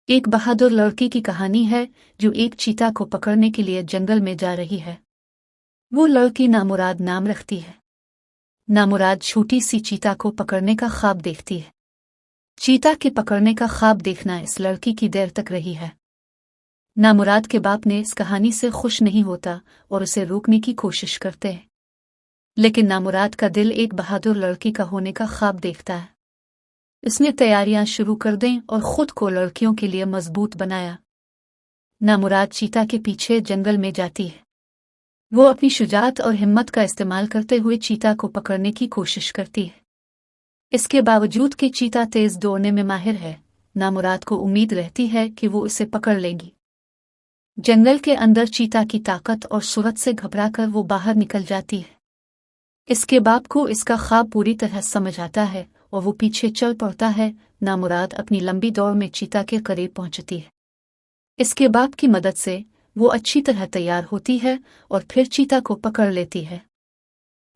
एक बहादुर लड़की की कहानी है जो एक चीता को पकड़ने के लिए जंगल में जा रही है। वो लड़की नामुराद नाम रखती है। नामुराद छोटी सी चीता को पकड़ने का ख्वाब देखती है। चीता के पकड़ने का ख्वाब देखना इस लड़की की देर तक रही है। नामुराद के बाप ने इस कहानी से खुश नहीं होता और उसे रोकने की कोशिश करते हैं, लेकिन नामुराद का दिल एक बहादुर लड़की का होने का ख्वाब देखता है। इसने तैयारियां शुरू कर दें और खुद को लड़कियों के लिए मजबूत बनाया। नामुराद चीता के पीछे जंगल में जाती है। वो अपनी शुजाअत और हिम्मत का इस्तेमाल करते हुए चीता को पकड़ने की कोशिश करती है। इसके बावजूद कि चीता तेज दौड़ने में माहिर है, नामुराद को उम्मीद रहती है कि वो उसे पकड़ लेगी। जंगल के अंदर चीता की ताकत और सूरत से घबराकर वो बाहर निकल जाती है। इसके बाप को इसका ख्वाब पूरी तरह समझ आता है और वो पीछे चल पड़ता है। नामुराद अपनी लंबी दौड़ में चीता के करीब पहुंचती है। इसके बाप की मदद से वो अच्छी तरह तैयार होती है और फिर चीता को पकड़ लेती है।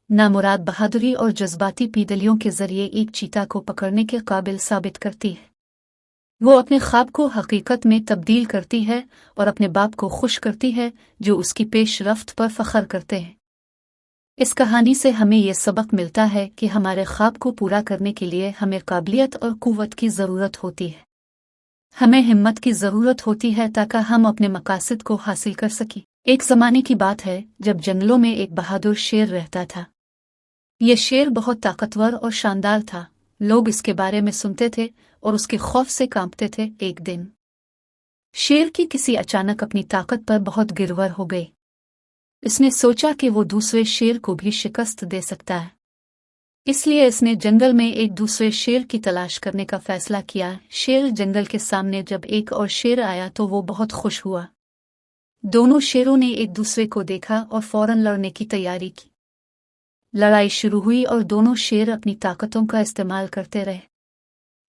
नामुराद बहादुरी और जज्बाती पीदलियों के जरिए एक चीता को पकड़ने के काबिल साबित करती है। वो अपने ख्वाब को हकीकत में तब्दील करती है और अपने बाप को खुश करती है, जो उसकी पेशरफ्त पर फख्र करते हैं। इस कहानी से हमें यह सबक मिलता है कि हमारे ख्वाब को पूरा करने के लिए हमें काबिलियत और कुव्वत की ज़रूरत होती है। हमें हिम्मत की ज़रूरत होती है ताकि हम अपने मकासद को हासिल कर सकें। एक ज़माने की बात है जब जंगलों में एक बहादुर शेर रहता था। यह शेर बहुत ताकतवर और शानदार था। लोग इसके बारे में सुनते थे और उसके खौफ से कांपते थे। एक दिन शेर की किसी अचानक अपनी ताकत पर बहुत गिरवर हो गई। इसने सोचा कि वो दूसरे शेर को भी शिकस्त दे सकता है, इसलिए इसने जंगल में एक दूसरे शेर की तलाश करने का फैसला किया। शेर जंगल के सामने जब एक और शेर आया तो वो बहुत खुश हुआ। दोनों शेरों ने एक दूसरे को देखा और फौरन लड़ने की तैयारी की। लड़ाई शुरू हुई और दोनों शेर अपनी ताकतों का इस्तेमाल करते रहे।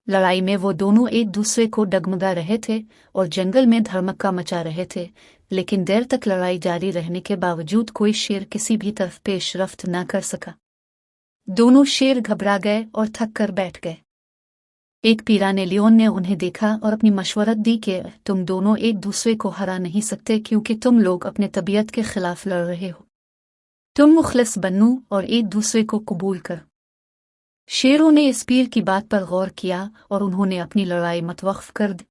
लड़ाई में वो दोनों एक दूसरे को डगमगा रहे थे और जंगल में धर्मक्का मचा रहे थे, लेकिन देर तक लड़ाई जारी रहने के बावजूद कोई शेर किसी भी तरफ पेशरफ्त न कर सका। दोनों शेर घबरा गए और थक कर बैठ गए। एक पिराने लियोन ने उन्हें देखा और अपनी मशवरत दी कि तुम दोनों एक दूसरे को हरा नहीं सकते, क्योंकि तुम लोग अपने तबीयत के खिलाफ लड़ रहे हो। तुम मुखलिस बनो और एक दूसरे को कबूल कर। शेरों ने इस पीर की बात पर गौर किया और उन्होंने अपनी लड़ाई मतवक्फ कर दी।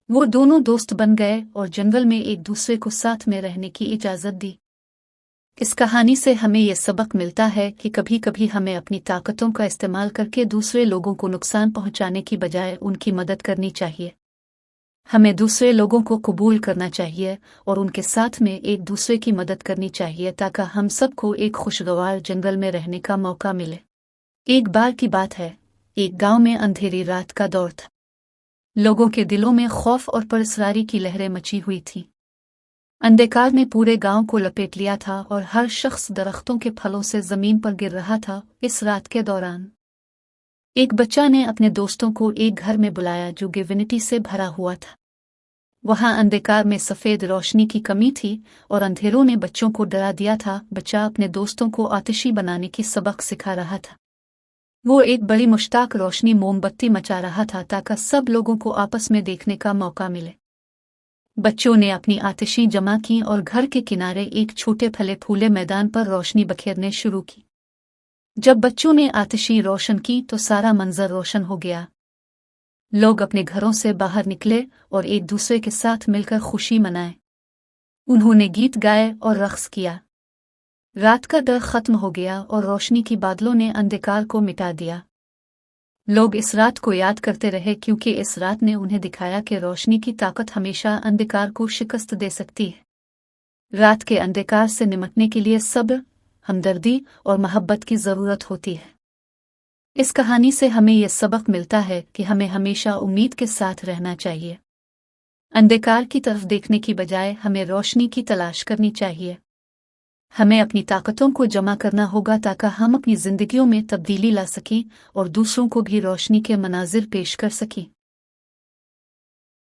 वो दोनों दोस्त बन गए और जंगल में एक दूसरे को साथ में रहने की इजाज़त दी। इस कहानी से हमें यह सबक मिलता है कि कभी कभी हमें अपनी ताकतों का इस्तेमाल करके दूसरे लोगों को नुकसान पहुंचाने की बजाय उनकी मदद करनी चाहिए। हमें दूसरे लोगों को कबूल करना चाहिए और उनके साथ में एक दूसरे की मदद करनी चाहिए ताकि हम सबको एक खुशगवार जंगल में रहने का मौका मिले। एक बार की बात है, एक गांव में अंधेरी रात का दौर था। लोगों के दिलों में खौफ और परसरारी की लहरें मची हुई थीं। अंधकार ने पूरे गांव को लपेट लिया था और हर शख्स दरख्तों के फलों से जमीन पर गिर रहा था। इस रात के दौरान एक बच्चा ने अपने दोस्तों को एक घर में बुलाया जो गिवनिटी से भरा हुआ था। वहां अंधकार में सफेद रोशनी की कमी थी और अंधेरों ने बच्चों को डरा दिया था। बच्चा अपने दोस्तों को आतिशी बनाने की सबक सिखा रहा था। वो एक बड़ी मुश्ताक रोशनी मोमबत्ती मचा रहा था ताकि सब लोगों को आपस में देखने का मौका मिले। बच्चों ने अपनी आतिशें जमा की और घर के किनारे एक छोटे फले फूले मैदान पर रोशनी बखेरने शुरू की। जब बच्चों ने आतिशें रोशन की तो सारा मंजर रोशन हो गया। लोग अपने घरों से बाहर निकले और एक दूसरे के साथ मिलकर खुशी मनाए। उन्होंने गीत गाए और रक्स किया। रात का डर खत्म हो गया और रोशनी की बादलों ने अंधकार को मिटा दिया। लोग इस रात को याद करते रहे क्योंकि इस रात ने उन्हें दिखाया कि रोशनी की ताकत हमेशा अंधकार को शिकस्त दे सकती है। रात के अंधकार से निपटने के लिए सब्र, हमदर्दी और मोहब्बत की ज़रूरत होती है। इस कहानी से हमें यह सबक मिलता है कि हमें हमेशा उम्मीद के साथ रहना चाहिए। अंधकार की तरफ देखने की बजाय हमें रोशनी की तलाश करनी चाहिए। हमें अपनी ताकतों को जमा करना होगा ताकि हम अपनी जिंदगियों में तब्दीली ला सकें और दूसरों को भी रोशनी के मनाजिर पेश कर सकें।